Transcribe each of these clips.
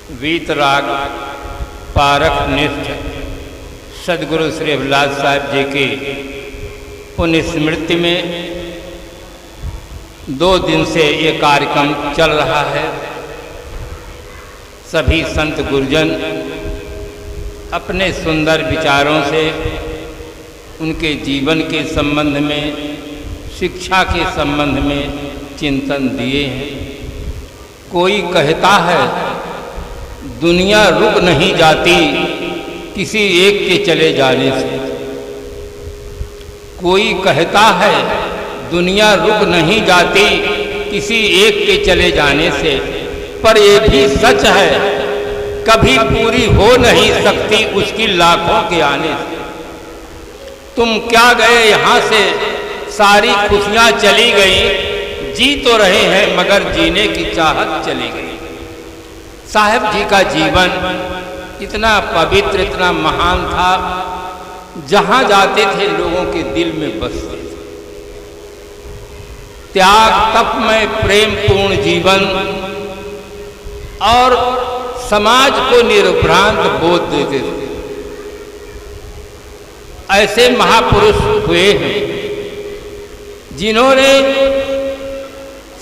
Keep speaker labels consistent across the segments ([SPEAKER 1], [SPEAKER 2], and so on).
[SPEAKER 1] वीतराग पारक नृत्य सदगुरु श्री अभिलाष साहब जी की पुण्य स्मृति में 2 दिन से ये कार्यक्रम चल रहा है। सभी संत गुरुजन अपने सुंदर विचारों से उनके जीवन के संबंध में, शिक्षा के संबंध में चिंतन दिए हैं। कोई कहता है दुनिया रुक नहीं जाती किसी एक के चले जाने से। कोई कहता है दुनिया रुक नहीं जाती किसी एक के चले जाने से, पर ये भी सच है कभी पूरी हो नहीं सकती उसकी लाखों के आने से। तुम क्या गए यहाँ से, सारी खुशियाँ चली गई, जी तो रहे हैं मगर जीने की चाहत चली गई। साहब जी का जीवन इतना पवित्र, इतना महान था, जहां जाते थे लोगों के दिल में बसते थे। त्याग तप में प्रेम पूर्ण जीवन और समाज को निर्भ्रांत बोध देते थे। ऐसे महापुरुष हुए हैं जिन्होंने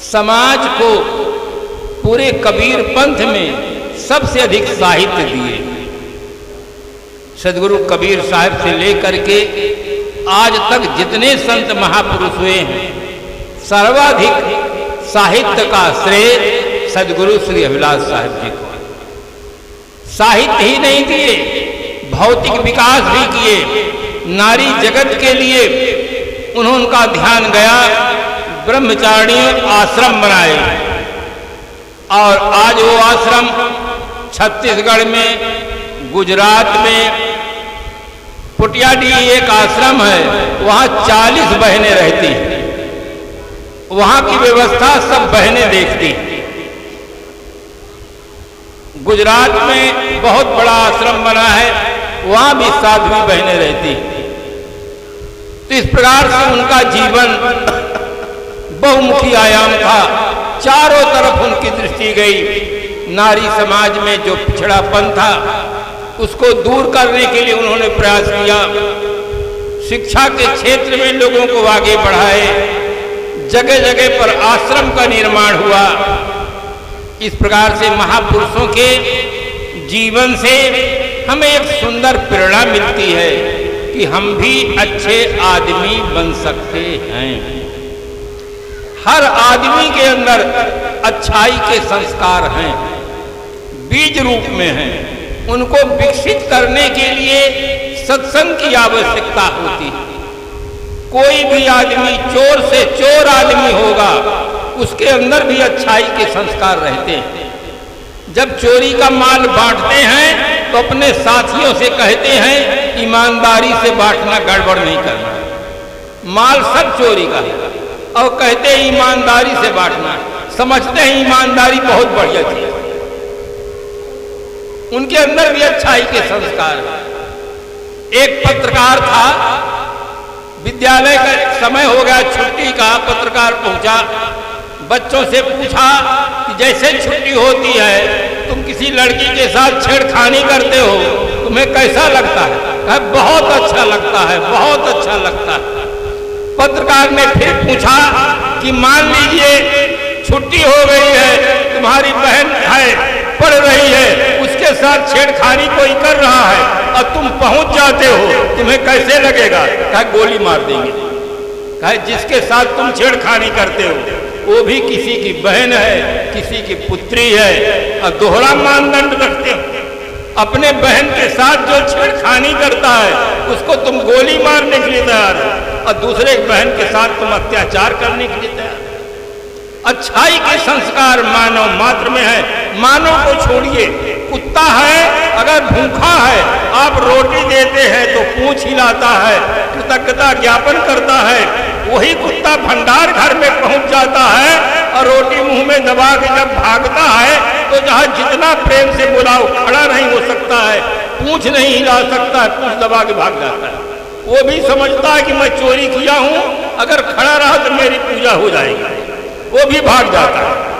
[SPEAKER 1] समाज को पूरे कबीर पंथ में सबसे अधिक साहित्य दिए। सदगुरु कबीर साहब से लेकर के आज तक जितने संत महापुरुष हुए हैं, सर्वाधिक साहित्य का श्रेय सदगुरु श्री अभिलाष साहब जी को। साहित्य ही नहीं दिए, भौतिक विकास भी किए। नारी जगत के लिए उनका ध्यान गया, ब्रह्मचारिणी आश्रम बनाए और आज वो आश्रम छत्तीसगढ़ में, गुजरात में पुटियाडी एक आश्रम है, वहाँ 40 बहनें रहती हैं। वहाँ की व्यवस्था सब बहनें देखती हैं। गुजरात में बहुत बड़ा आश्रम बना है, वहाँ भी साध्वी बहनें रहती हैं। तो इस प्रकार से उनका जीवन बहुमुखी आयाम था। चारों तरफ उनकी दृष्टि गई। नारी समाज में जो पिछड़ापन था उसको दूर करने के लिए उन्होंने प्रयास किया। शिक्षा के क्षेत्र में लोगों को आगे बढ़ाए, जगह जगह पर आश्रम का निर्माण हुआ। इस प्रकार से महापुरुषों के जीवन से हमें एक सुंदर प्रेरणा मिलती है कि हम भी अच्छे आदमी बन सकते हैं। हर आदमी के अंदर अच्छाई के संस्कार हैं, बीज रूप में हैं। उनको विकसित करने के लिए सत्संग की आवश्यकता होती है। कोई भी आदमी चोर से चोर आदमी होगा, उसके अंदर भी अच्छाई के संस्कार रहते हैं। जब चोरी का माल बांटते हैं तो अपने साथियों से कहते हैं ईमानदारी से बांटना, गड़बड़ नहीं करना। माल सब चोरी का है और कहते हैं ईमानदारी से बांटना। समझते हैं ईमानदारी बहुत बढ़िया चीज। उनके अंदर भी अच्छाई के संस्कार है। एक पत्रकार था, विद्यालय का समय हो गया, छुट्टी का। पत्रकार पहुंचा, बच्चों से पूछा कि जैसे छुट्टी होती है तुम किसी लड़की के साथ छेड़खानी करते हो, तुम्हें कैसा लगता है? कहा बहुत अच्छा लगता है, बहुत अच्छा लगता है। पत्रकार ने फिर पूछा कि मान लीजिए छुट्टी हो गई है, तुम्हारी बहन है, पढ़ रही है, उसके साथ छेड़खानी कोई कर रहा है और तुम पहुंच जाते हो, तुम्हें कैसे लगेगा? कहा गोली मार देंगे। कहा जिसके साथ तुम छेड़खानी करते हो वो भी किसी की बहन है, किसी की पुत्री है, और दोहरा मानदंड रखते हो। अपने बहन के साथ जो छेड़खानी करता है उसको तुम गोली मारने के लिए तैयार हो, और दूसरे बहन के साथ तुम अत्याचार करने के लिए तैयार। अच्छाई के संस्कार मानव मात्र में है। मानव को छोड़िए, कुत्ता है अगर भूखा है, आप रोटी देते हैं तो पूंछ हिलाता है, कृतज्ञता ज्ञापन करता है। वही कुत्ता भंडार घर में पहुंच जाता है और रोटी मुंह में दबा के जब भागता है तो जहां जितना प्रेम से बुलाओ, खड़ा नहीं हो सकता है, पूंछ नहीं हिला सकता है, पूंछ दबा के भाग जाता है। वो भी समझता है कि मैं चोरी किया हूं, अगर खड़ा रहा तो मेरी पूजा हो जाएगी, वो भी भाग जाता है।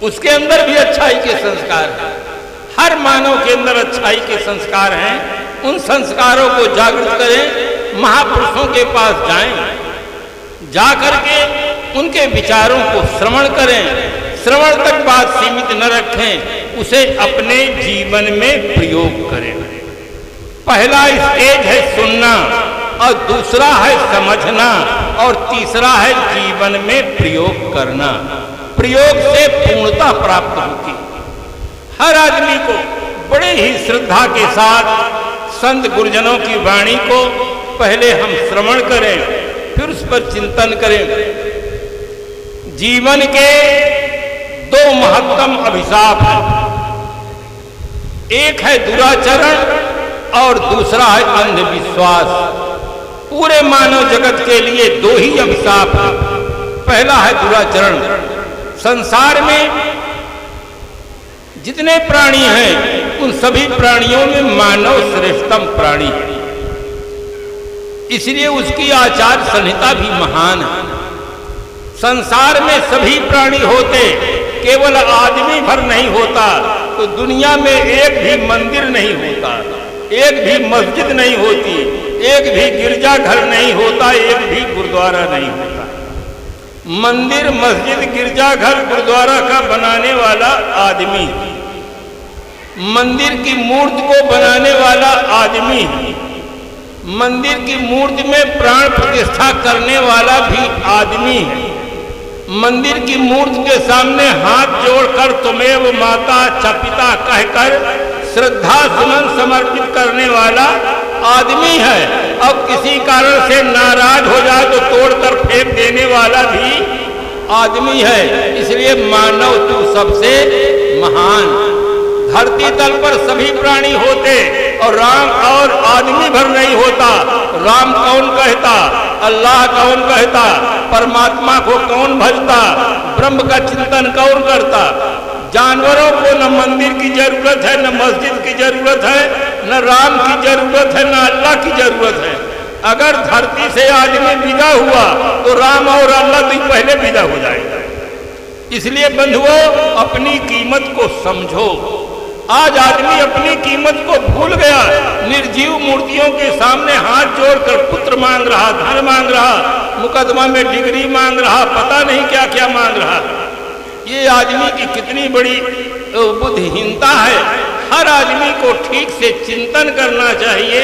[SPEAKER 1] उसके अंदर भी अच्छाई के संस्कार है। मानव के अंदर अच्छाई के संस्कार हैं, उन संस्कारों को जागृत करें, महापुरुषों के पास जाएं, जा करके उनके विचारों को श्रवण करें। श्रवण तक बात सीमित न रखें, उसे अपने जीवन में प्रयोग करें। पहला स्टेज है सुनना, और दूसरा है समझना, और तीसरा है जीवन में प्रयोग करना। प्रयोग से पूर्णता प्राप्त होती है। हर आदमी को बड़े ही श्रद्धा के साथ संत गुरुजनों की वाणी को पहले हम श्रवण करें, फिर उस पर चिंतन करें। जीवन के दो महत्तम अभिशाप हैं, एक है दुराचरण और दूसरा है अंधविश्वास। पूरे मानव जगत के लिए दो ही अभिशाप हैं। पहला है दुराचरण। संसार में जितने प्राणी हैं उन सभी प्राणियों में मानव श्रेष्ठतम प्राणी है, इसलिए उसकी आचार संहिता भी महान है। संसार में सभी प्राणी होते, केवल आदमी भर नहीं होता तो दुनिया में एक भी मंदिर नहीं होता, एक भी मस्जिद नहीं होती, एक भी गिरजाघर नहीं होता, एक भी गुरुद्वारा नहीं होता। मंदिर, मस्जिद, गिरजाघर, गुरुद्वारा का बनाने वाला आदमी, मंदिर की मूर्ति को बनाने वाला आदमी, मंदिर की मूर्ति में प्राण प्रतिष्ठा करने वाला भी आदमी है। मंदिर की मूर्ति के सामने हाथ जोड़कर तुमेव माता च पिता कहकर श्रद्धा सुमन समर्पित करने वाला आदमी है। अब किसी कारण से नाराज हो जाए तो तोड़कर फेंक देने वाला भी आदमी है। इसलिए मानव तू सबसे महान। धरती तल पर सभी प्राणी होते और राम और आदमी भर नहीं होता। राम कौन कहता, अल्लाह कौन कहता, परमात्मा को कौन भजता, ब्रह्म का चिंतन कौन करता। जानवरों को न मंदिर की जरूरत है, न मस्जिद की जरूरत है, न राम की जरूरत है, न अल्लाह की जरूरत है। अगर धरती से आदमी विदा हुआ तो राम और अल्लाह भी पहले विदा हो जाएगा। इसलिए बंधुओं, अपनी कीमत को समझो। आज आदमी अपनी कीमत को भूल गया। निर्जीव मूर्तियों के सामने हाथ जोड़कर पुत्र मांग रहा, धन मांग रहा, मुकदमा में डिग्री मांग रहा, पता नहीं क्या क्या मांग रहा। ये आदमी की कितनी बड़ी बुद्धिहीनता है। हर आदमी को ठीक से चिंतन करना चाहिए।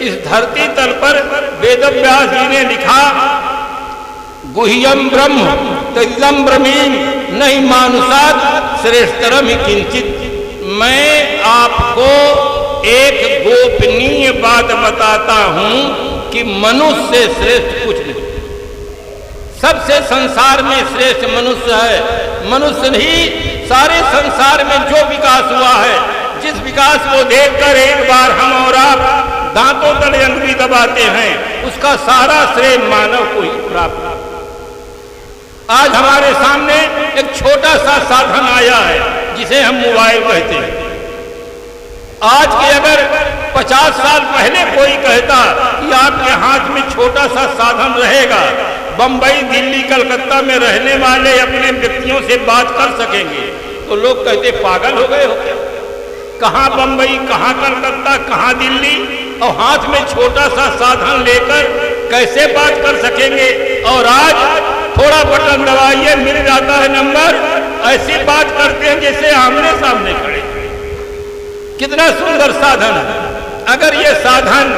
[SPEAKER 1] इस धरती तल पर वेदव्यास जी ने लिखा, गुह्यम ब्रह्म तदिदं ब्रह्मीम नहीं मानुषात् श्रेष्ठतरम ही किंचित। मैं आपको एक गोपनीय बात बताता हूं कि मनुष्य से श्रेष्ठ कुछ नहीं। सबसे संसार में श्रेष्ठ मनुष्य है। मनुष्य ही सारे संसार में जो विकास हुआ है, जिस विकास को देखकर एक बार हम और आप दांतों तले अंगुली दबाते हैं, उसका सारा श्रेय मानव को ही प्राप्त। आज हमारे सामने एक छोटा सा साधन आया है जिसे हम मोबाइल कहते हैं। आज के अगर 50 साल पहले कोई कहता कि आपके हाथ में छोटा सा साधन रहेगा, बंबई, दिल्ली, कलकत्ता में रहने वाले अपने व्यक्तियों से बात कर सकेंगे, तो लोग कहते पागल हो गए हो क्या? कहाँ बंबई, कहाँ कलकत्ता, कहाँ दिल्ली, और हाथ में छोटा सा साधन लेकर कैसे बात कर सकेंगे? और आज थोड़ा बटन दबाइए, मिल जाता है नंबर। ऐसी बात करते हैं जैसे आमने सामने खड़े। कितना सुंदर साधन है। अगर ये साधन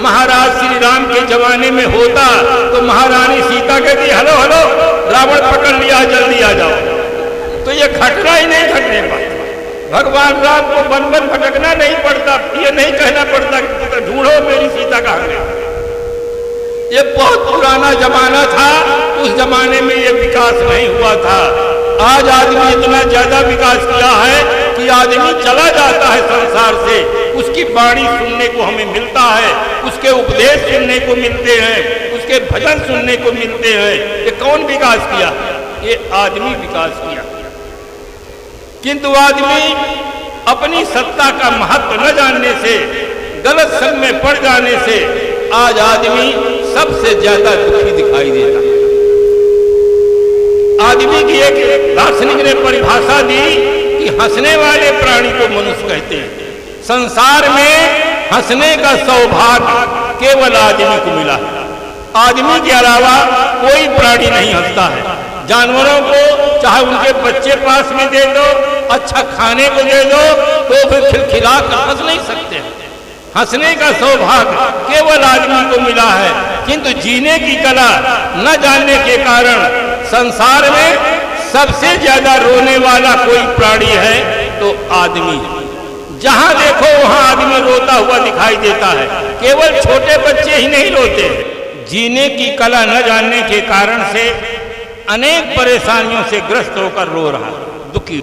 [SPEAKER 1] महाराज श्री राम के जमाने में होता तो महारानी सीता कहती, हेलो हेलो, रावण पकड़ लिया, जल्दी आ जाओ। तो ये घटना ही नहीं घटने पाता। भगवान राम को वन वन भटकना नहीं पड़ता, ये नहीं कहना पड़ता कि ढूंढो मेरी सीता कहाँ गई। ये बहुत पुराना जमाना था, उस जमाने में ये विकास नहीं हुआ था। आज आदमी इतना ज्यादा विकास किया है कि आदमी चला जाता है संसार से, उसकी वाणी सुनने को हमें मिलता है, उसके उपदेश सुनने को मिलते हैं, उसके भजन सुनने को मिलते हैं। ये कौन विकास किया? ये आदमी विकास किया। किंतु आदमी अपनी सत्ता का महत्व न जानने से, गलत संग में पड़ जाने से आज आदमी सबसे ज्यादा दुखी दिखाई देता है। आदमी की एक दार्शनिक ने परिभाषा दी कि हंसने वाले प्राणी को मनुष्य कहते हैं। संसार में हंसने का सौभाग्य केवल आदमी को मिला है। आदमी के अलावा कोई प्राणी नहीं हंसता है। जानवरों को चाहे उनके बच्चे पास में दे दो, अच्छा खाने को दे दो, तो फिर खिलखिला कर हंस नहीं सकते। हंसने का सौभाग्य केवल आदमी को मिला है, किंतु जीने की कला न जानने के कारण संसार में सबसे ज्यादा रोने वाला कोई प्राणी है तो आदमी है। जहां देखो वहां आदमी रोता हुआ दिखाई देता है। केवल छोटे बच्चे ही नहीं रोते। जीने की कला न जानने के कारण से अनेक परेशानियों से ग्रस्त होकर रो रहा, दुखी।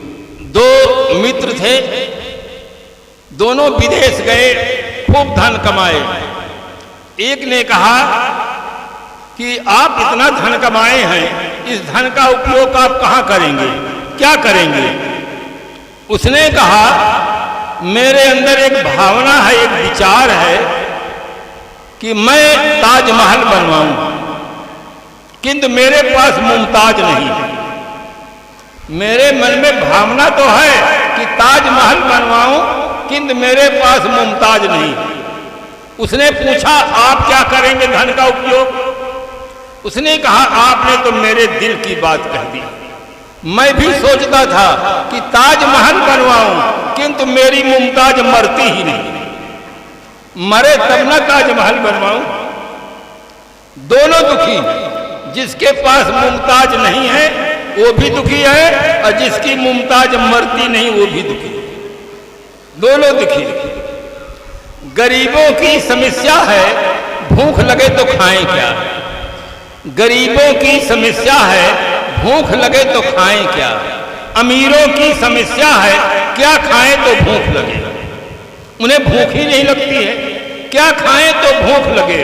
[SPEAKER 1] दो मित्र थे, दोनों विदेश गए, खूब धन कमाए। एक ने कहा कि आप इतना धन कमाए हैं, इस धन का उपयोग आप कहां करेंगे, क्या करेंगे? उसने कहा मेरे अंदर एक भावना है, एक विचार है कि मैं ताजमहल बनवाऊं, किंतु मेरे पास मुमताज नहीं है। मेरे मन में भावना तो है कि ताजमहल बनवाऊं, किंतु मेरे पास मुमताज नहीं है। उसने पूछा आप क्या करेंगे धन का उपयोग? उसने कहा आपने तो मेरे दिल की बात कह दी। मैं भी सोचता था कि ताजमहल बनवाऊं, किंतु मेरी मुमताज मरती ही नहीं, मरे तब ना ताजमहल बनवाऊं। दोनों दुखी, जिसके पास मुमताज नहीं है वो भी दुखी है, और जिसकी मुमताज मरती नहीं वो भी दुखी। दोनों दुखी। गरीबों की समस्या है भूख लगे तो खाएं क्या। गरीबों की समस्या है भूख लगे तो खाएं क्या। अमीरों की समस्या है क्या खाएं तो भूख लगे। उन्हें भूख ही नहीं लगती है, क्या खाएं तो भूख लगे।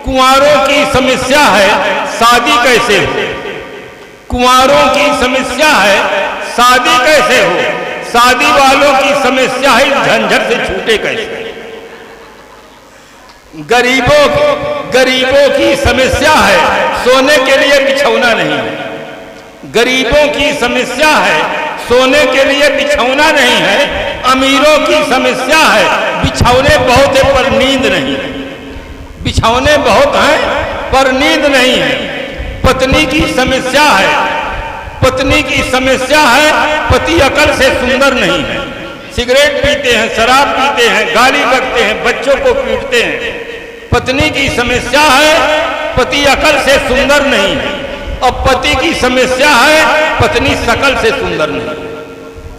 [SPEAKER 1] कुंवारों की समस्या है शादी कैसे हो। कुंवारों की समस्या है शादी कैसे हो। शादी वालों की समस्या है झंझट से छूटे कैसे। गरीबों की समस्या है सोने के लिए बिछौना नहीं है। गरीबों की समस्या है सोने के लिए बिछौना नहीं है। अमीरों की समस्या है बिछौने बहुत है पर नींद नहीं है। बिछौने बहुत हैं पर नींद नहीं है। पत्नी की समस्या है, पत्नी की समस्या है पति अकल से सुंदर नहीं है। सिगरेट पीते हैं, शराब पीते हैं, गाली बकते हैं, बच्चों को पीटते हैं। पत्नी की समस्या है पति अकल से सुंदर नहीं है, और पति की समस्या है पत्नी शकल से सुंदर नहीं।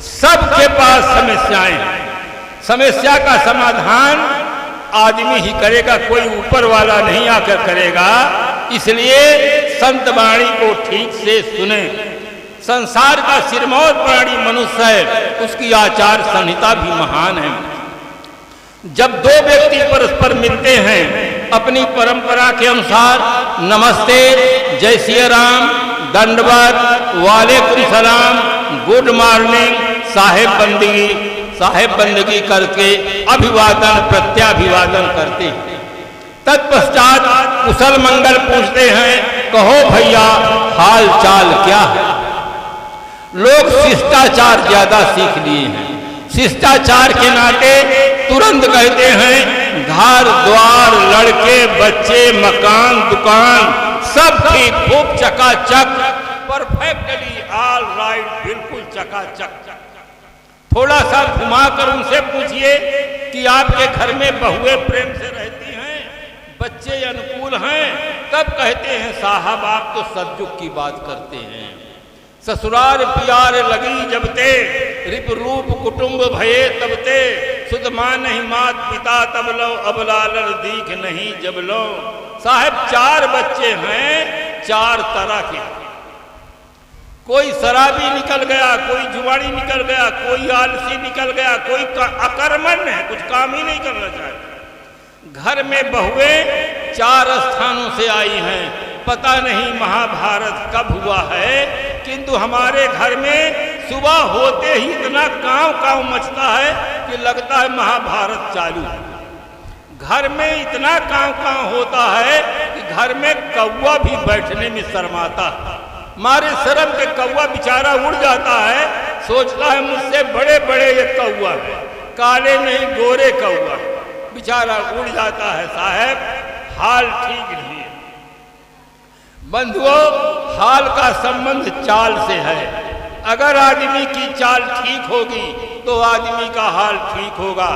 [SPEAKER 1] सबके पास समस्याएं हैं। समस्या का समाधान आदमी ही करेगा, कोई ऊपर वाला नहीं आकर करेगा। इसलिए संत वाणी को ठीक से सुने। संसार का सिरमौर प्राणी मनुष्य है, उसकी आचार संहिता भी महान है। जब दो व्यक्ति परस्पर मिलते हैं अपनी परंपरा के अनुसार नमस्ते, जय श्री राम, दंडवत, वालेकुम सलाम, गुड मॉर्निंग, साहेब बंदगी करके अभिवादन प्रत्याभिवादन करते हैं। तत्पश्चात कुशल मंगल पूछते हैं, कहो भैया हाल चाल क्या है। लोग शिष्टाचार ज्यादा सीख लिए हैं। शिष्टाचार के नाते तुरंत कहते हैं घर द्वार, लड़के बच्चे, मकान दुकान सब ठीक, खूब चकाचक, परफेक्टली ऑल राइट, बिल्कुल चकाचक। थोड़ा सा घुमाकर उनसे पूछिए कि आपके घर में बहुएं प्रेम से रहती हैं, बच्चे अनुकूल हैं, तब कहते हैं साहब आप तो सतयुग की बात करते हैं। ससुराल प्यार लगी जब ते, रिप रूप कुटुंब भये तब ते, सुध मान नहीं मात पिता तब लो, अब लालर दीख नहीं जब लो। साहब 4 बच्चे हैं 4 तरह के। कोई शराबी निकल गया, कोई जुआड़ी निकल गया, कोई आलसी निकल गया, कोई अकर्मण्य है, कुछ काम ही नहीं करना चाहता। घर में बहुएं 4 स्थानों से आई हैं। पता नहीं महाभारत कब हुआ है, किंतु हमारे घर में सुबह होते ही इतना कांव मचता है कि लगता है महाभारत चालू है। घर में इतना कांव होता है कि घर में कौवा भी बैठने में शर्माता है। मारे शर्म के कौवा बेचारा उड़ जाता है, सोचता है मुझसे बड़े बड़े ये कौवा है। काले नहीं गोरे कौआ, बेचारा उड़ जाता है साहब, हाल ठीक नहीं है। बंधुओं, हाल का संबंध चाल से है। अगर आदमी की चाल ठीक होगी तो आदमी का हाल ठीक होगा।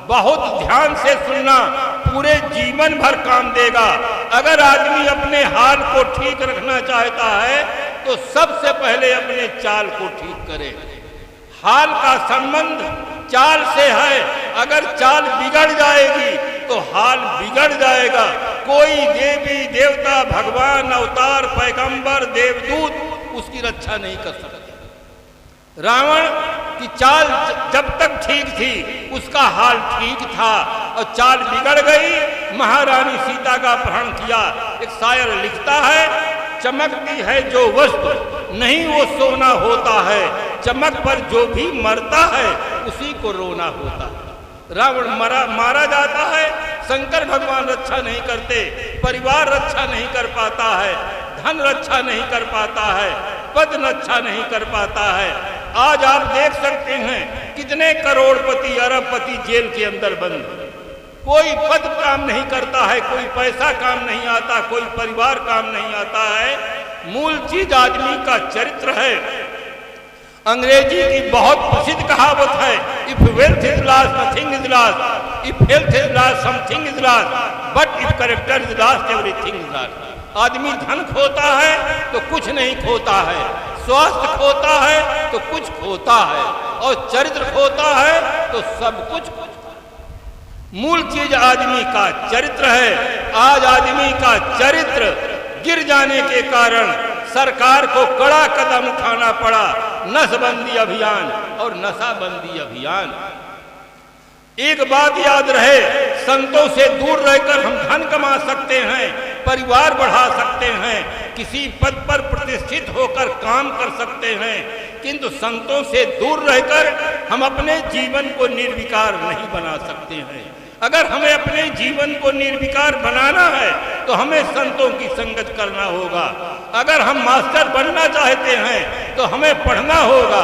[SPEAKER 1] बहुत ध्यान से सुनना, पूरे जीवन भर काम देगा। अगर आदमी अपने हाल को ठीक रखना चाहता है तो सबसे पहले अपने चाल को ठीक करे। हाल का संबंध चाल से है। अगर चाल बिगड़ जाएगी तो हाल बिगड़ जाएगा। कोई देवी देवता, भगवान, अवतार, पैगंबर, देवदूत उसकी रक्षा नहीं कर सकते। रावण की चाल जब तक ठीक थी उसका हाल ठीक था, और चाल बिगड़ गई, महारानी सीता का अपहरण किया। एक शायर लिखता है, चमकती है जो वस्तु नहीं वो सोना होता है, चमक पर जो भी मरता है उसी को रोना होता है। रावण मारा जाता है, शंकर भगवान रक्षा नहीं करते, परिवार रक्षा नहीं कर पाता है, धन रक्षा नहीं कर पाता है, पद रक्षा नहीं कर पाता है। आज आप देख सकते हैं कितने करोड़पति, अरबपति जेल के अंदर बंद। कोई पद काम नहीं करता है, कोई पैसा काम नहीं आता, कोई परिवार काम नहीं आता है। मूल चीज आदमी का चरित्र है। अंग्रेजी की बहुत प्रसिद्ध कहावत है, if wealth is lost nothing is lost, if health is lost something is lost, but if character is lost everything is lost. आदमी धन खोता है तो कुछ नहीं खोता है, स्वास्थ्य खोता है तो कुछ खोता है, और चरित्र खोता है तो सब कुछ। मूल चीज आदमी का चरित्र है। आज आदमी का चरित्र गिर जाने के कारण सरकार को कड़ा कदम उठाना पड़ा, नसबंदी अभियान और नशाबंदी अभियान। एक बात याद रहे, संतों से दूर रहकर हम धन कमा सकते हैं, परिवार बढ़ा सकते हैं, किसी पद पर प्रतिष्ठित होकर काम कर सकते हैं, किंतु संतों से दूर रहकर हम अपने जीवन को निर्विकार नहीं बना सकते हैं। अगर हमें अपने जीवन को निर्विकार बनाना है तो हमें संतों की संगत करना होगा। अगर हम मास्टर बनना चाहते हैं तो हमें पढ़ना होगा,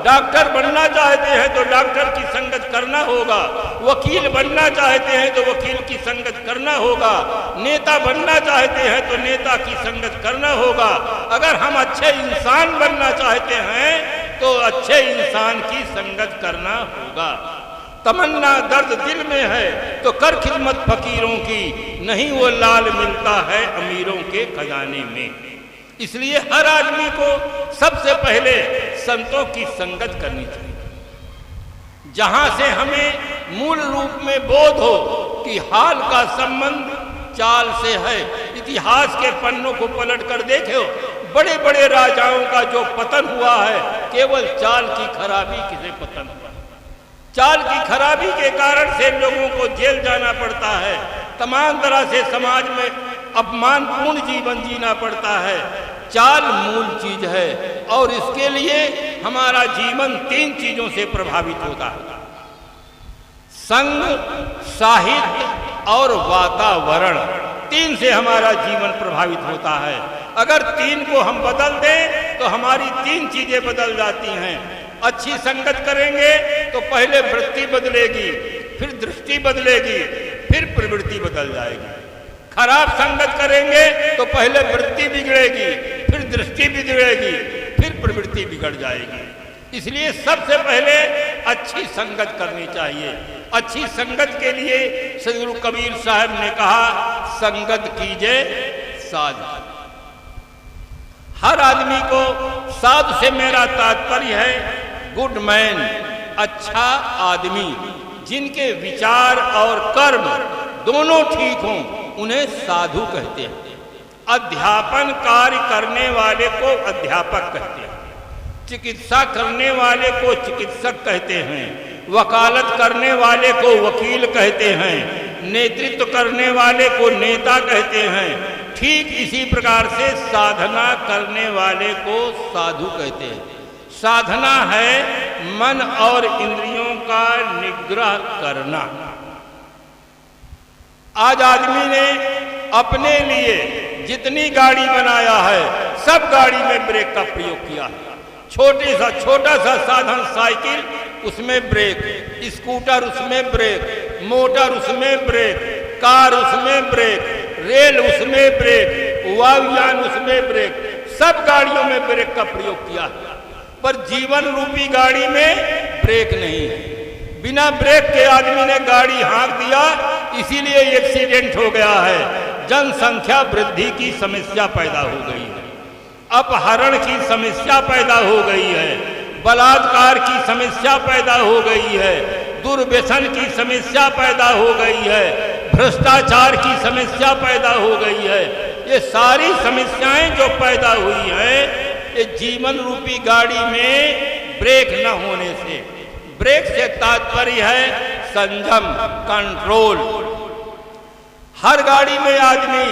[SPEAKER 1] डॉक्टर बनना चाहते हैं तो डॉक्टर की संगत करना होगा, वकील बनना चाहते हैं तो वकील की संगत करना होगा, नेता बनना चाहते हैं तो नेता की संगत करना होगा। अगर हम अच्छे इंसान बनना चाहते हैं तो अच्छे इंसान की संगत करना होगा। तमन्ना दर्द दिल में है तो कर खिदमत फकीरों की, नहीं वो लाल मिलता है अमीरों के खजाने में। इसलिए हर आदमी को सबसे पहले संतों की संगत करनी चाहिए, जहां से हमें मूल रूप में बोध हो कि हाल का संबंध चाल से है। इतिहास के पन्नों को पलट कर देखो, बड़े बड़े राजाओं का जो पतन हुआ है केवल चाल की खराबी से पतन हुआ। चाल की खराबी के कारण से लोगों को जेल जाना पड़ता है, तमाम तरह से समाज में अपमानपूर्ण जीवन जीना पड़ता है। चाल मूल चीज है, और इसके लिए हमारा जीवन 3 चीजों से प्रभावित होता है, संग, साहित्य और वातावरण। 3 से हमारा जीवन प्रभावित होता है। अगर 3 को हम बदल दें तो हमारी 3 चीजें बदल जाती हैं। अच्छी संगत करेंगे तो पहले वृत्ति बदलेगी, फिर दृष्टि बदलेगी, फिर प्रवृत्ति बदल जाएगी। खराब संगत करेंगे तो पहले वृत्ति बिगड़ेगी, फिर दृष्टि बिगड़ेगी, फिर प्रवृत्ति बिगड़ जाएगी। इसलिए सबसे पहले अच्छी संगत करनी चाहिए। अच्छी संगत के लिए सदगुरु कबीर साहब ने कहा, संगत कीजिए साधु। हर आदमी को साधु से मेरा तात्पर्य है गुड मैन, अच्छा आदमी, जिनके विचार और कर्म दोनों ठीक हों, उन्हें साधु कहते हैं। अध्यापन कार्य करने वाले को अध्यापक कहते हैं, चिकित्सा करने वाले को चिकित्सक कहते हैं, वकालत करने वाले को वकील कहते हैं, नेतृत्व करने वाले को नेता कहते हैं। ठीक इसी प्रकार से साधना करने वाले को साधु कहते हैं। साधना है मन और इंद्रियों का निग्रह करना। आज आदमी ने अपने लिए जितनी गाड़ी बनाया है सब गाड़ी में ब्रेक का प्रयोग किया है। छोटा सा साधन साइकिल, उसमें ब्रेक, स्कूटर उसमें ब्रेक, मोटर उसमें ब्रेक, कार उसमें ब्रेक, रेल उसमें ब्रेक, वायुयान उसमें ब्रेक, सब गाड़ियों में ब्रेक का प्रयोग किया, पर जीवन रूपी गाड़ी में ब्रेक नहीं है। बिना ब्रेक के आदमी ने गाड़ी हाँक दिया, इसीलिए एक्सीडेंट हो गया है। जनसंख्या वृद्धि की समस्या पैदा हो गई है, अपहरण की समस्या पैदा हो गई है, बलात्कार की समस्या पैदा हो गई है, दुर्व्यसन की समस्या पैदा हो गई है, भ्रष्टाचार की समस्या पैदा हो गई है। ये सारी समस्याएं जो पैदा हुई हैं, ये जीवन रूपी गाड़ी में ब्रेक न होने से। ब्रेक से तात्पर्य है संयम, कंट्रोल। हर गाड़ी में आदमी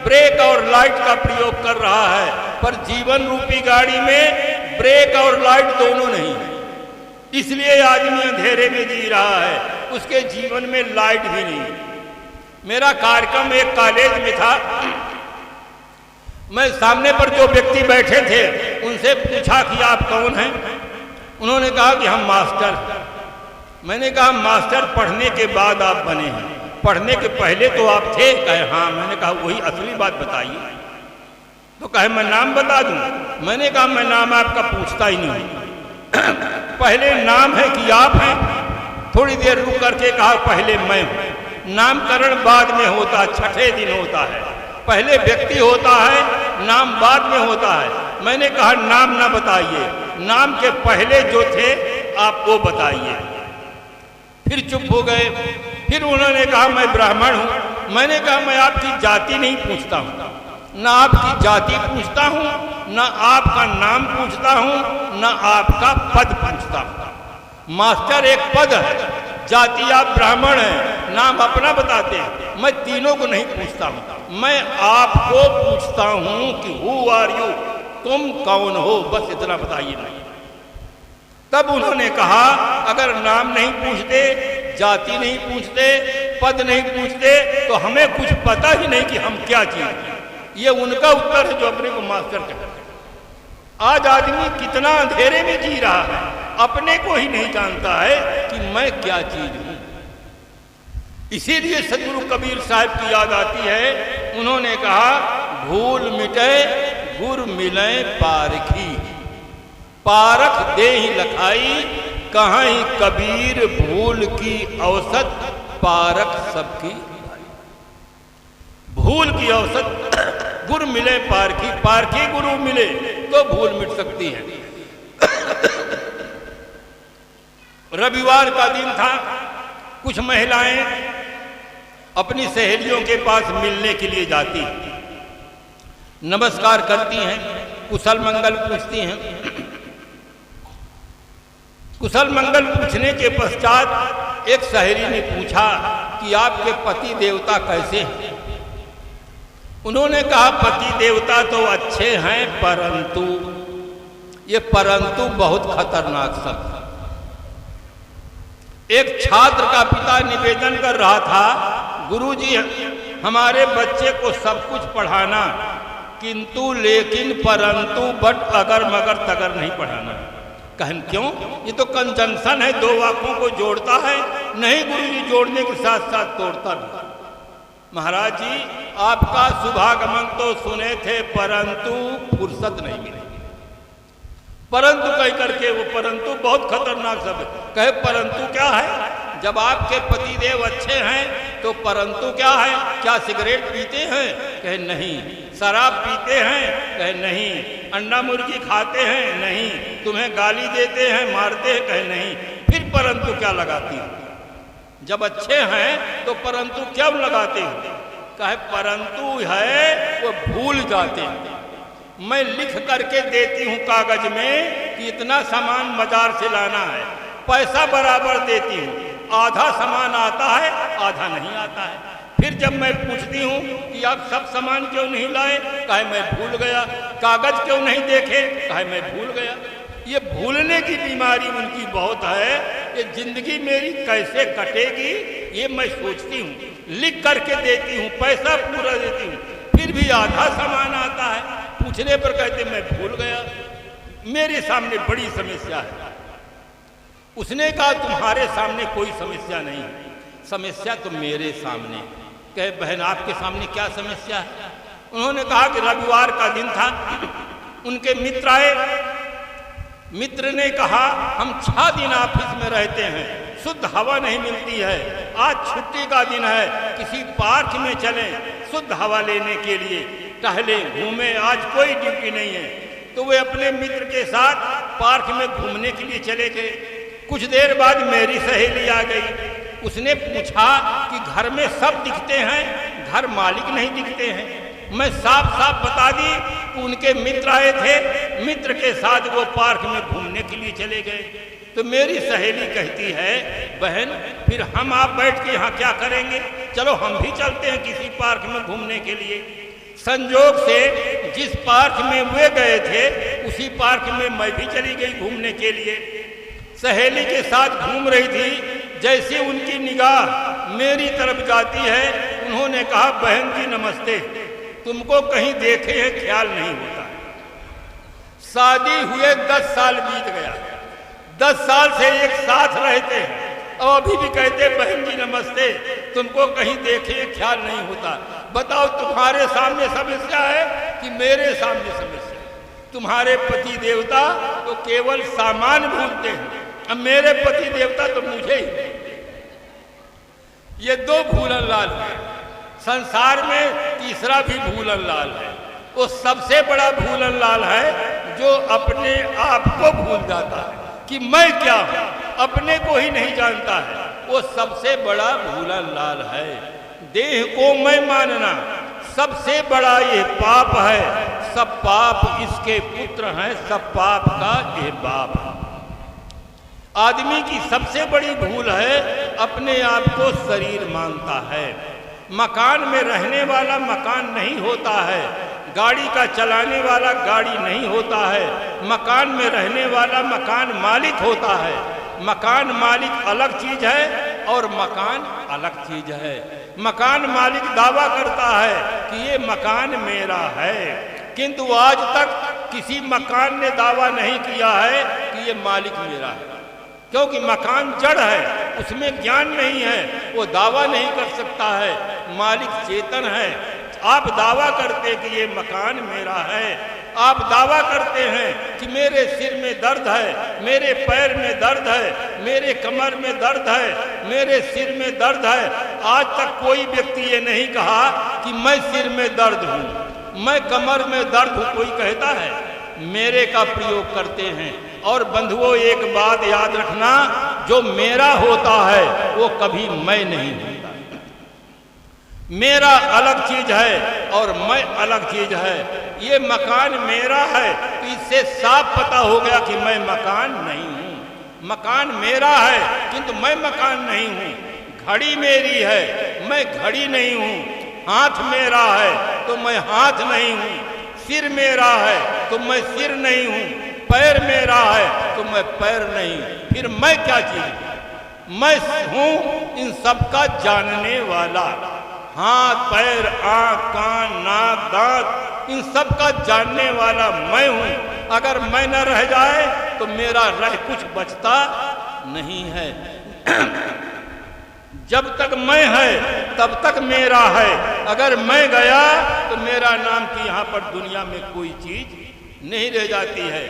[SPEAKER 1] ब्रेक और लाइट का प्रयोग कर रहा है, पर जीवन रूपी गाड़ी में ब्रेक और लाइट दोनों नहीं है, इसलिए आदमी अंधेरे में जी रहा है, उसके जीवन में लाइट भी नहीं। मेरा कार्यक्रम एक कॉलेज में था, मैं सामने पर जो व्यक्ति बैठे थे उनसे पूछा कि आप कौन हैं? उन्होंने कहा कि हम मास्टर। मैंने कहा मास्टर पढ़ने के बाद आप बने हैं, पढ़ने के पहले तो आप थे? कहे हाँ। मैंने कहा वही असली बात बताइए। तो कहे मैं नाम बता दूं? मैंने कहा मैं नाम आपका पूछता ही नहीं पहले नाम है कि आप हैं? थोड़ी देर रुक करके कहा पहले मैं हूं। नामकरण बाद में होता, छठे दिन होता है, पहले व्यक्ति होता है, नाम बाद में होता है। मैंने कहा नाम ना बताइए, नाम के पहले जो थे आप वो बताइए। फिर चुप हो गए। फिर उन्होंने कहा मैं ब्राह्मण हूं। मैंने कहा मैं आपकी जाति नहीं पूछता हूं, ना आपकी जाति पूछता हूं, ना आपका नाम पूछता हूं, ना आपका पद पूछता हूं। मास्टर एक पद है, जाति आप ब्राह्मण हैं, नाम अपना बताते हैं। मैं तीनों को नहीं पूछता हूं, मैं आपको पूछता हूं कि हु आर यू, तुम कौन हो, बस इतना बताइए नहीं। तब उन्होंने कहा अगर नाम नहीं पूछते, जाति नहीं पूछते, पद नहीं पूछते, तो हमें कुछ पता ही नहीं कि हम क्या चीज। ये उनका उत्तर है जो अपने को मास्टर कहते हैं। आज आदमी कितना अंधेरे में जी रहा है, अपने को ही नहीं जानता है कि मैं क्या चीज हूं। इसीलिए सदगुरु कबीर साहब की याद आती है। उन्होंने कहा भूल मिटे गुर मिले पारखी, पारख दे ही लखाई, कहाँ कबीर भूल की औसत, पारख सबकी। भूल की औसत गुर मिले पारखी, पारखी गुरु मिले तो भूल मिट सकती है। रविवार का दिन था, कुछ महिलाएं अपनी सहेलियों के पास मिलने के लिए जाती, नमस्कार करती हैं, कुशल मंगल पूछती हैं। कुशल मंगल पूछने के पश्चात एक सहेली ने पूछा कि आपके पति देवता कैसे हैं? उन्होंने कहा पति देवता तो अच्छे हैं, परंतु, ये परंतु बहुत खतरनाक शब्द। एक छात्र का पिता निवेदन कर रहा था, गुरुजी हमारे बच्चे को सब कुछ पढ़ाना, किंतु लेकिन परंतु बट अगर मगर तगर नहीं पढ़ाना। कहें क्यों? ये तो कंजंक्शन है, दो वाक्यों को जोड़ता है। नहीं गुरुजी, जोड़ने के साथ साथ तोड़ता भी। महाराज जी आपका शुभागमन तो सुने थे, परंतु फुर्सत नहीं मिली। परंतु कह करके वो परंतु बहुत खतरनाक शब्द। कहे परंतु क्या है? जब आपके पतिदेव अच्छे हैं तो परंतु क्या है? क्या सिगरेट पीते हैं? कहे नहीं। शराब पीते हैं? कहे नहीं। अंडा मुर्गी खाते हैं? नहीं। तुम्हें गाली देते हैं, मारते हैं? कहे नहीं। फिर परंतु क्या लगाती हो? जब अच्छे हैं तो परंतु क्यों लगाते हो? कहे परंतु है वो भूल जाते हैं। मैं लिख करके देती हूं कागज में कि इतना सामान बाजार से लाना है, पैसा बराबर देती हूं, आधा सामान आता है, आधा नहीं आता है। फिर जब मैं पूछती हूं कि आप सब सामान क्यों नहीं लाए? कहे मैं भूल गया। कागज क्यों नहीं देखे? कहे मैं भूल गया। ये भूलने की बीमारी उनकी बहुत है। ये जिंदगी मेरी कैसे कटेगी ये मैं सोचती हूँ, लिख करके देती हूँ, पैसा पूरा देती हूँ, फिर भी आधा सामान आता है। पूछने पर कहते मैं भूल गया। मेरे सामने बड़ी समस्या है। उसने कहा तुम्हारे सामने कोई समस्या नहीं, समस्या तो मेरे सामने। कहे बहन आपके सामने क्या समस्या है? उन्होंने कहा कि रविवार का दिन था, उनके मित्र आए। मित्र ने कहा हम 6 दिन ऑफिस में रहते हैं, शुद्ध हवा नहीं मिलती है, आज छुट्टी का दिन है, किसी पार्क में चलें शुद्ध हवा लेने के लिए, टहले घूमें, आज कोई ड्यूटी नहीं है। तो वे अपने मित्र के साथ पार्क में घूमने के लिए चले गए। कुछ देर बाद मेरी सहेली आ गई। उसने पूछा कि घर में सब दिखते हैं, घर मालिक नहीं दिखते हैं। मैं साफ साफ बता दी कि उनके मित्र आए थे, मित्र के साथ वो पार्क में घूमने के लिए चले गए। तो मेरी सहेली कहती है बहन फिर हम आप बैठ के यहाँ क्या करेंगे, चलो हम भी चलते हैं किसी पार्क में घूमने के लिए। संजोग से जिस पार्क में वे गए थे उसी पार्क में मैं भी चली गई घूमने के लिए। सहेली के साथ घूम रही थी, जैसे उनकी निगाह मेरी तरफ जाती है, उन्होंने कहा बहन जी नमस्ते, तुमको कहीं देखे हैं ख्याल नहीं होता। शादी हुए 10 साल बीत गया, 10 साल से एक साथ रहते हैं और अभी भी कहते बहन जी नमस्ते, तुमको कहीं देखे ख्याल नहीं होता। बताओ तुम्हारे सामने समस्या है कि मेरे सामने समस्या? तुम्हारे पति देवता तो केवल सामान भूलते हैं, अब मेरे पति देवता तो मुझे ही। ये 2 भूलन लाल है, संसार में तीसरा भी भूलन लाल है। वो सबसे बड़ा भूलन लाल है जो अपने आप को भूल जाता है कि मैं क्या हूं, अपने को ही नहीं जानता है, वो सबसे बड़ा भूलन लाल है। देह को मैं मानना सबसे बड़ा ये पाप है, सब पाप इसके पुत्र हैं, सब पाप का ये बाप है। आदमी की सबसे बड़ी भूल है अपने आप को शरीर मानता है। मकान में रहने वाला मकान नहीं होता है, गाड़ी का चलाने वाला गाड़ी नहीं होता है, मकान में रहने वाला मकान मालिक होता है। मकान मालिक अलग चीज है और मकान अलग चीज है। मकान मालिक दावा करता है कि ये मकान मेरा है, किंतु आज तक किसी मकान ने दावा नहीं किया है कि ये मालिक मेरा है, क्योंकि मकान जड़ है, उसमें ज्ञान नहीं है, वो दावा नहीं कर सकता है। मालिक चेतन है। आप दावा करते कि ये मकान मेरा है, आप दावा करते हैं कि मेरे सिर में दर्द है, मेरे पैर में दर्द है, मेरे कमर में दर्द है, मेरे सिर में दर्द है। आज तक कोई व्यक्ति ये नहीं कहा कि मैं सिर में दर्द हूँ, मैं कमर में दर्द हूँ, कोई कहता है? मेरे का प्रयोग करते हैं। और बंधुओं एक बात याद रखना, जो मेरा होता है वो कभी मैं नहीं होता। मेरा अलग चीज है और मैं अलग चीज है। ये मकान मेरा है तो इससे साफ पता हो गया कि मैं मकान नहीं हूँ। मकान मेरा है किंतु मैं मकान नहीं हूँ। घड़ी मेरी है, मैं घड़ी नहीं हूँ। हाथ मेरा है तो मैं हाथ नहीं हूँ। सिर मेरा है तो मैं सिर नहीं हूँ। पैर मेरा है तो मैं पैर नहीं। फिर मैं क्या चीज? मैं हूँ इन सब का जानने वाला। हाथ, पैर, आँख, कान, नाक, दांत, इन सब का जानने वाला मैं हूँ। अगर मैं न रह जाए तो मेरा रह कुछ बचता नहीं है। जब तक मैं है तब तक मेरा है। अगर मैं गया तो मेरा नाम की यहाँ पर दुनिया में कोई चीज नहीं रह जाती है।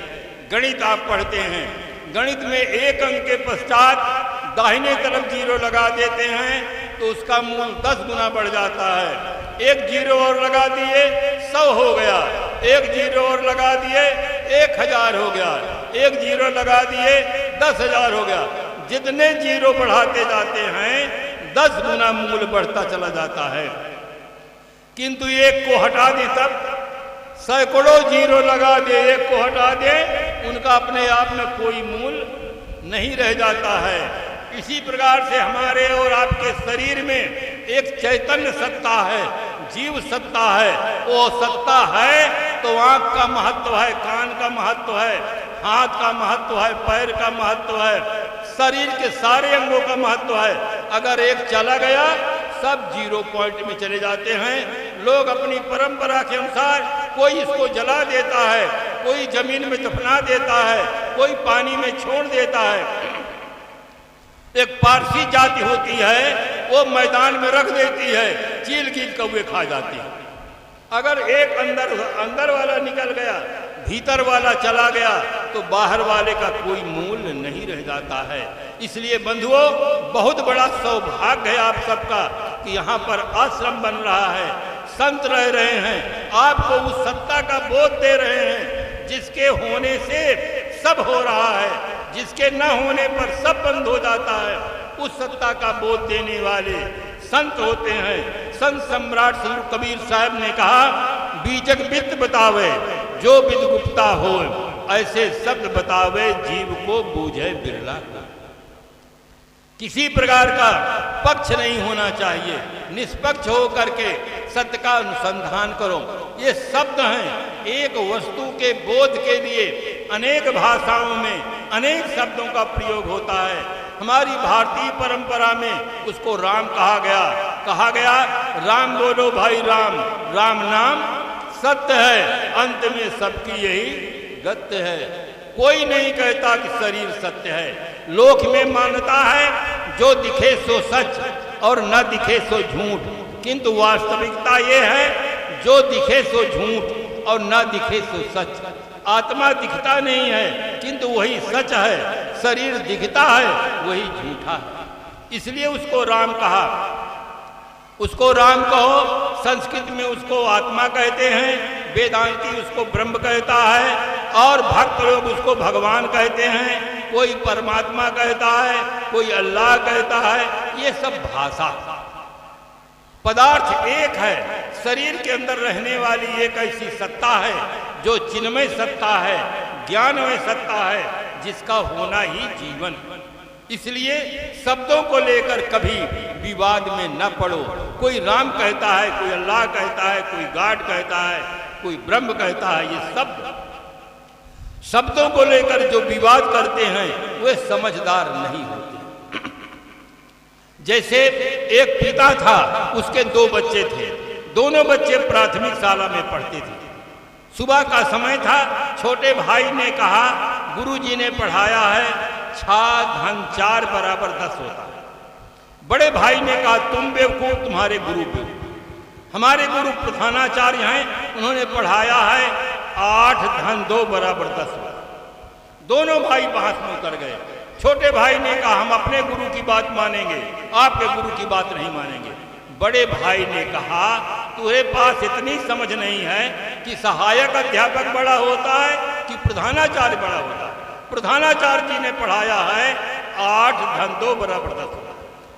[SPEAKER 1] गणित आप पढ़ते हैं, गणित में एक अंक के पश्चात दाहिने तरफ जीरो लगा देते हैं तो उसका मूल 10 गुना बढ़ जाता है। एक जीरो और लगा दिए 100 हो गया, एक जीरो और लगा दिए 1000 हो गया, एक जीरो लगा दिए 10,000 हो गया। जितने जीरो बढ़ाते जाते हैं 10 गुना मूल बढ़ता चला जाता है। किंतु एक को हटा दे तब सैकड़ों जीरो लगा दे, एक को हटा दे, उनका अपने आप में कोई मूल नहीं रह जाता है। इसी प्रकार से हमारे और आपके शरीर में एक चैतन्य सत्ता है, जीव सत्ता है। वो सत्ता है तो आंख का महत्व है, कान का महत्व है, हाथ का महत्व है, पैर का महत्व है, शरीर के सारे अंगों का महत्व है। अगर एक चला गया सब जीरो पॉइंट में चले जाते हैं। लोग अपनी परंपरा के अनुसार कोई इसको जला देता है, कोई जमीन में दफना देता है, कोई पानी में छोड़ देता है। एक पारसी जाति होती है, वो मैदान में रख देती है, चील कील कौवे खा जाती है। अगर एक अंदर वाला निकल गया, भीतर वाला चला गया, तो बाहर वाले का कोई मूल्य नहीं रह जाता है। इसलिए बंधुओं, बहुत बड़ा सौभाग्य है आप सबका कि यहाँ पर आश्रम बन रहा है, संत रह रहे हैं, आपको उस सत्ता का बोध दे रहे हैं जिसके होने से सब हो रहा है, जिसके न होने पर सब बंद हो जाता है। उस सत्ता का बोध देने वाले संत होते हैं। संत सम्राट संत कबीर साहब ने कहा, बीजक वित्त बतावे जो विद गुप्ता हो, ऐसे शब्द बतावे जीव को बूझे बिरला। किसी प्रकार का पक्ष नहीं होना चाहिए, निष्पक्ष हो करके सत्य का अनुसंधान करो। ये शब्द हैं, एक वस्तु के बोध के लिए अनेक भाषाओं में अनेक शब्दों का प्रयोग होता है। हमारी भारतीय परंपरा में उसको राम कहा गया राम बोलो भाई राम, राम नाम सत्य है, अंत में सबकी यही गत्य है। कोई नहीं कहता कि शरीर सत्य है। लोक में मान्यता है जो दिखे सो सच और न दिखे सो झूठ, किंतु वास्तविकता ये है जो दिखे सो झूठ और न दिखे सो सच। आत्मा दिखता नहीं है किंतु वही सच है, शरीर दिखता है वही झूठा है। इसलिए उसको राम कहा। उसको राम कहो, संस्कृत में उसको आत्मा कहते हैं, वेदांती उसको ब्रह्म कहता है, और भक्त लोग उसको भगवान कहते हैं, कोई परमात्मा कहता है, कोई अल्लाह कहता है। ये सब भाषा। पदार्थ एक है, शरीर के अंदर रहने वाली एक ऐसी सत्ता है जो चिन्मय सत्ता है, ज्ञानमय सत्ता है, जिसका होना ही जीवन। इसलिए शब्दों को लेकर कभी विवाद में न पड़ो। कोई राम कहता है, कोई अल्लाह कहता है, कोई गॉड कहता है, कोई ब्रह्म कहता है। ये शब्दों को लेकर जो विवाद करते हैं वे समझदार नहीं होते। जैसे एक पिता था, उसके 2 बच्चे थे, दोनों बच्चे प्राथमिक शाला में पढ़ते थे। सुबह का समय था, छोटे भाई ने कहा, गुरुजी ने पढ़ाया है 6 धन 4 बराबर 10 होता है। बड़े भाई ने कहा, तुम बेवकूफ, तुम्हारे गुरु बेवकूफ। हमारे गुरु प्रधानाचार्य हैं, उन्होंने पढ़ाया है 8 धन 2 बराबर 10 होता है। दोनों भाई बहस में उतर गए। छोटे भाई ने कहा, हम अपने गुरु की बात मानेंगे, आपके गुरु की बात नहीं मानेंगे। बड़े भाई ने कहा, तुम्हारे पास इतनी समझ नहीं है कि सहायक अध्यापक बड़ा होता है कि प्रधानाचार्य बड़ा होता है। प्रधानाचार्य जी ने पढ़ाया है 8 धन 2 बराबर 10।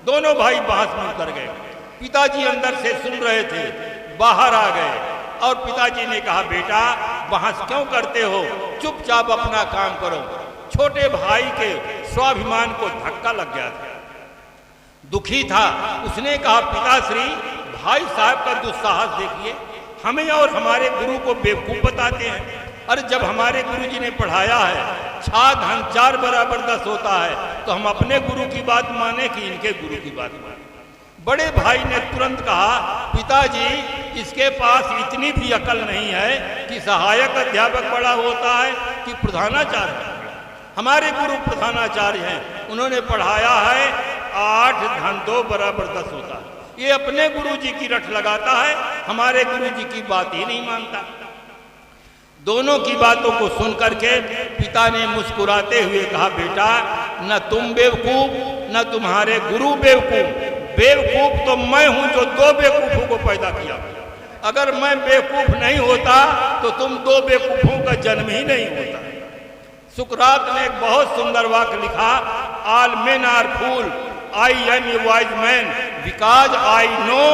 [SPEAKER 1] दोनों भाई बहस में उतर गए। पिताजी अंदर से सुन रहे थे, बाहर आ गए और पिताजी ने कहा, बेटा बहस क्यों करते हो, चुपचाप अपना काम करो। छोटे भाई के स्वाभिमान को धक्का लग गया था, दुखी था। उसने कहा, पिताश्री, भाई साहब का दुस्साहस देखिए, हमें और हमारे गुरु को बेवकूफ बताते हैं। अरे जब हमारे गुरुजी ने पढ़ाया है 6 धन 4 बराबर 10 होता है, तो हम अपने गुरु की बात माने कि इनके गुरु की बात माने। बड़े भाई ने तुरंत कहा, पिताजी, इसके पास इतनी भी अकल नहीं है कि सहायक अध्यापक बड़ा होता है कि प्रधानाचार्य। हमारे गुरु प्रधानाचार्य हैं, उन्होंने पढ़ाया है 8 धन 2 बराबर 10 होता है। ये अपने गुरुजी की रट लगाता है, हमारे गुरुजी की बात ही नहीं मानता। दोनों की बातों को सुन करके पिता ने मुस्कुराते हुए कहा, बेटा, न तुम बेवकूफ न तुम्हारे गुरु बेवकूफ। बेवकूफ तो मैं हूं जो 2 बेवकूफों को पैदा किया। अगर मैं बेवकूफ नहीं होता तो तुम 2 बेवकूफों का जन्म ही नहीं होता। सुकरात ने एक बहुत सुंदर वाक्य लिखा, all men are fool, I am a wise man, because I know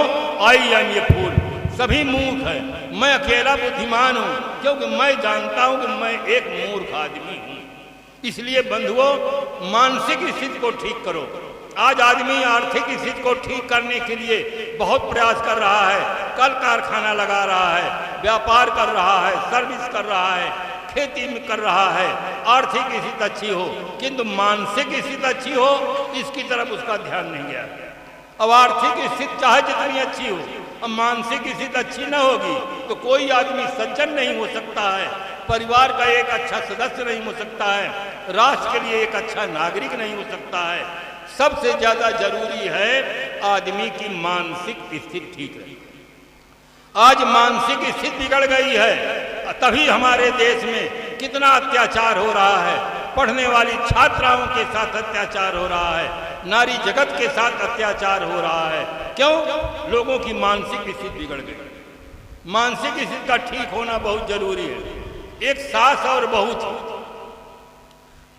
[SPEAKER 1] I am a fool. सभी मूर्ख है, मैं अकेला बुद्धिमान हूं क्योंकि मैं जानता हूं कि मैं एक मूर्ख आदमी हूं। इसलिए बंधुओं, मानसिक स्थिति को ठीक करो। आज आदमी आर्थिक स्थिति को ठीक करने के लिए बहुत प्रयास कर रहा है, कल कारखाना लगा रहा है, व्यापार कर रहा है, सर्विस कर रहा है, खेती में कर रहा है, आर्थिक स्थिति अच्छी हो, किंतु मानसिक स्थिति अच्छी हो इसकी तरफ उसका ध्यान नहीं गया। अब आर्थिक स्थिति चाहे जितनी अच्छी हो, अब मानसिक स्थिति अच्छी न होगी तो कोई आदमी सज्जन नहीं हो सकता है, परिवार का एक अच्छा सदस्य नहीं हो सकता है, राष्ट्र के लिए एक अच्छा नागरिक नहीं हो सकता है। सबसे ज्यादा जरूरी है आदमी की मानसिक स्थिति ठीक रहे। आज मानसिक स्थिति बिगड़ गई है, तभी हमारे देश में कितना अत्याचार हो रहा है। पढ़ने वाली छात्राओं के साथ अत्याचार हो रहा है, नारी जगत के साथ अत्याचार हो रहा है। क्यों? लोगों की मानसिक स्थिति बिगड़ गई। मानसिक स्थिति का ठीक होना बहुत जरूरी है। एक सास और बहू,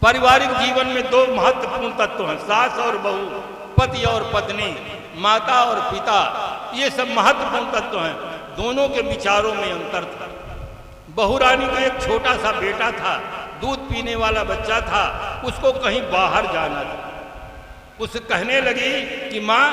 [SPEAKER 1] पारिवारिक जीवन में दो महत्वपूर्ण तत्व हैं, सास और बहू, पति और पत्नी, माता और पिता, ये सब महत्वपूर्ण तत्व हैं। दोनों के विचारों में अंतर था। बहू रानी का एक छोटा सा बेटा था, दूध पीने वाला बच्चा था, उसको कहीं बाहर जाना था। उसे कहने लगी कि माँ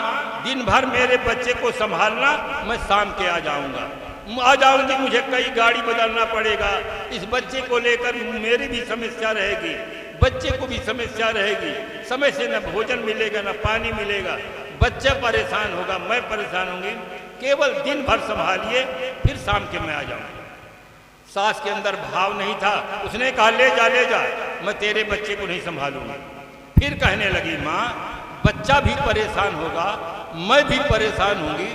[SPEAKER 1] दिन भर मेरे बच्चे को संभालना, मैं शाम के आ जाऊंगी, मुझे कई गाड़ी बदलना पड़ेगा, इस बच्चे को लेकर मेरी भी समस्या रहेगी, बच्चे को भी समस्या रहेगी, समय से न भोजन मिलेगा न पानी मिलेगा, बच्चा परेशान होगा, मैं परेशान होंगी, केवल दिन भर संभालिए, फिर शाम के मैं आ जाऊंगी। सास के अंदर भाव नहीं था, उसने कहा ले जा, मैं तेरे बच्चे को नहीं संभालूंगा। फिर कहने लगी माँ बच्चा भी परेशान होगा, मैं भी परेशान होंगी,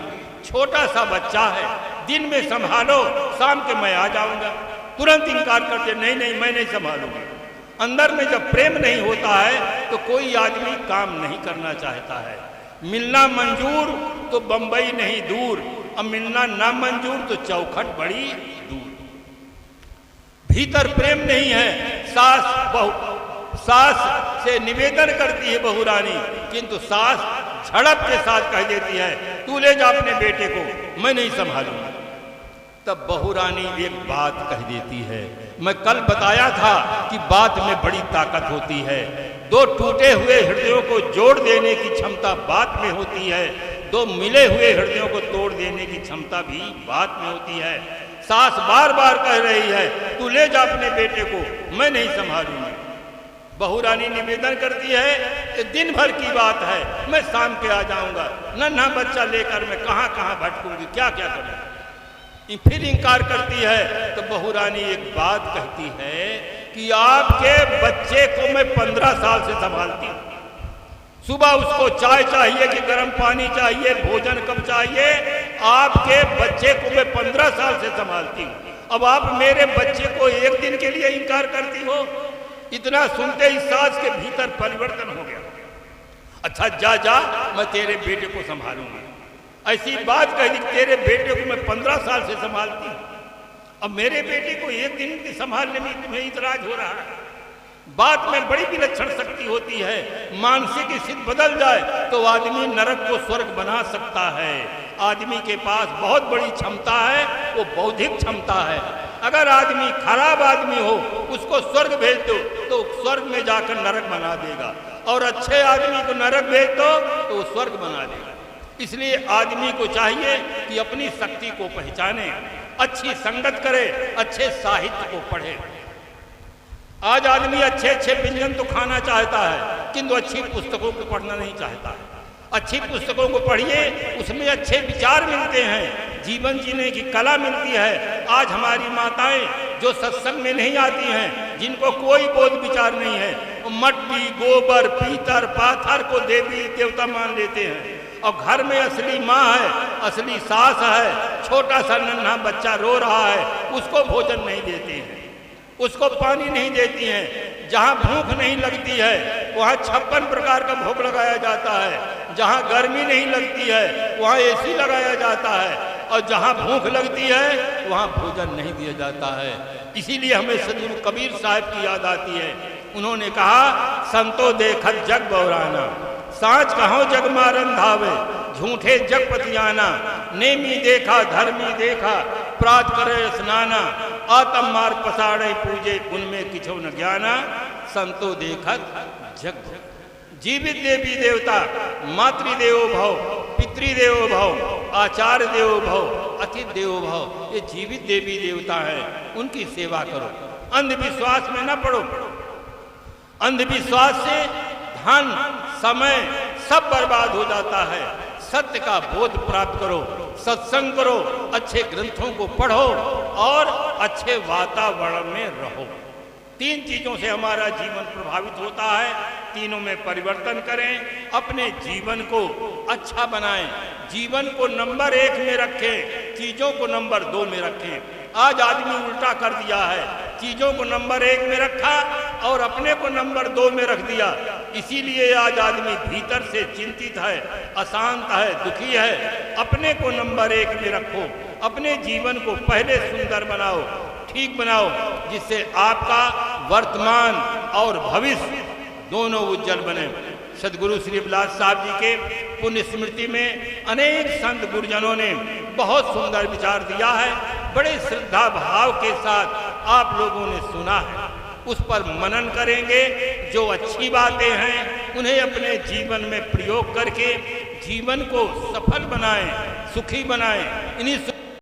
[SPEAKER 1] छोटा सा बच्चा है, दिन में संभालो, शाम के मैं आ जाऊंगा। तुरंत इनकार करते, नहीं मैं नहीं संभालूंगा। अंदर में जब प्रेम नहीं होता है तो कोई आदमी काम नहीं करना चाहता है। मिलना मंजूर तो बंबई नहीं दूर, अब मिलना ना मंजूर तो चौखट बड़ी दूर। भीतर प्रेम नहीं है। सास से निवेदन करती है बहू रानी, किंतु सास झड़प के साथ कह देती है तू ले जा अपने बेटे को, मैं नहीं संभालूंगा। तब बहू रानी एक बात कह देती है, मैं कल बताया था कि बात में बड़ी ताकत होती है। दो टूटे हुए हृदयों को जोड़ देने की क्षमता बात में होती है, दो मिले हुए हृदयों को तोड़ देने की क्षमता भी बात में होती है। सास बार बार कह रही है तू ले जा अपने बेटे को, मैं नहीं संभालूंगी। बहू रानी निवेदन करती है कि दिन भर की बात है, मैं शाम के आ जाऊंगा, नन्हा बच्चा लेकर मैं कहां कहां भटकूंगी, क्या क्या करूंगी। फिर इंकार करती है तो बहू रानी एक बात कहती है कि आपके बच्चे को मैं 15 साल से संभालती हूं। सुबह उसको चाय चाहिए कि गर्म पानी चाहिए, भोजन कब चाहिए, आपके बच्चे को मैं 15 साल से संभालती हूँ। अब आप मेरे बच्चे को एक दिन के लिए इंकार करती हो। इतना सुनते ही सास के भीतर परिवर्तन हो गया। अच्छा जा, मैं तेरे बेटे को संभालूंगी। ऐसी बात कह दी, तेरे बेटे को मैं 15 साल से संभालती हूँ, अब मेरे बेटे को एक दिन के संभालने में तुम्हें इतराज हो रहा है। बात में बड़ी विलक्षण शक्ति होती है। मानसिक स्थिति बदल जाए तो आदमी नरक को स्वर्ग बना सकता है। आदमी के पास बहुत बड़ी क्षमता है, वो बौद्धिक क्षमता है। अगर आदमी खराब आदमी हो, उसको स्वर्ग भेज दो तो स्वर्ग में जाकर नरक बना देगा, और अच्छे आदमी को नरक भेज दो तो वो स्वर्ग बना देगा। इसलिए आदमी को चाहिए कि अपनी शक्ति को पहचाने, अच्छी संगत करे, अच्छे साहित्य को पढ़े। आज आदमी अच्छे अच्छे व्यंजन तो खाना चाहता है, किंतु अच्छी पुस्तकों को पढ़ना नहीं चाहता है। अच्छी पुस्तकों को पढ़िए, उसमें अच्छे विचार मिलते हैं, जीवन जीने की कला मिलती है। आज हमारी माताएं जो सत्संग में नहीं आती हैं, जिनको कोई बोध विचार नहीं है, वो मट्टी, गोबर, पीतर, पाथर को देवी देवता मान लेते हैं, और घर में असली माँ है, असली सास है, छोटा सा नन्हा बच्चा रो रहा है, उसको भोजन नहीं देते हैं, उसको पानी नहीं देती हैं। जहाँ भूख नहीं लगती है वहाँ 56 प्रकार का भोग लगाया जाता है, जहाँ गर्मी नहीं लगती है वहाँ एसी लगाया जाता है, और जहाँ भूख लगती है वहाँ भोजन नहीं दिया जाता है। इसीलिए हमें सदगुरु कबीर साहब की याद आती है। उन्होंने कहा, संतो देखत जग बौराना, सांच कहो जग मारन धावे, झूठे जग पतियाना, नेमी देखा धर्मी देखा, प्रात करे स्नाना, आत्म मार्ग पसाड़े पूजे, उनमें किछो न ज्ञाना, संतो देखत जग। जीवित देवी देवता, मातृदेवो भव, पितृदेवो भव, आचार्य देवो भव, अतिथि देवो भव, ये जीवित देवी देवता है, उनकी सेवा करो। अंधविश्वास में न पड़ो। अंधविश्वास से धन, समय सब बर्बाद हो जाता है। सत्य का बोध प्राप्त करो, सत्संग करो, अच्छे ग्रंथों को पढ़ो और अच्छे वातावरण में रहो। 3 चीजों से हमारा जीवन प्रभावित होता है, तीनों में परिवर्तन करें, अपने जीवन को अच्छा बनाएं, जीवन को नंबर 1 में रखें, चीजों को नंबर 2 में रखें। आज आदमी उल्टा कर दिया है, चीजों को नंबर 1 में रखा और अपने को नंबर 2 में रख दिया। इसीलिए आज आदमी भीतर से चिंतित है, अशांत है, दुखी है। अपने को नंबर 1 में रखो, अपने जीवन को पहले सुंदर बनाओ, ठीक बनाओ, जिससे आपका वर्तमान और भविष्य दोनों उज्जवल बने। सदगुरु श्री बिलास साहब जी के पुण्य स्मृति में अनेक संत गुरुजनों ने बहुत सुंदर विचार दिया है, बड़े श्रद्धा भाव के साथ आप लोगों ने सुना है। उस पर मनन करेंगे, जो अच्छी बातें हैं उन्हें अपने जीवन में प्रयोग करके जीवन को सफल बनाएं, सुखी बनाएं। इन्हीं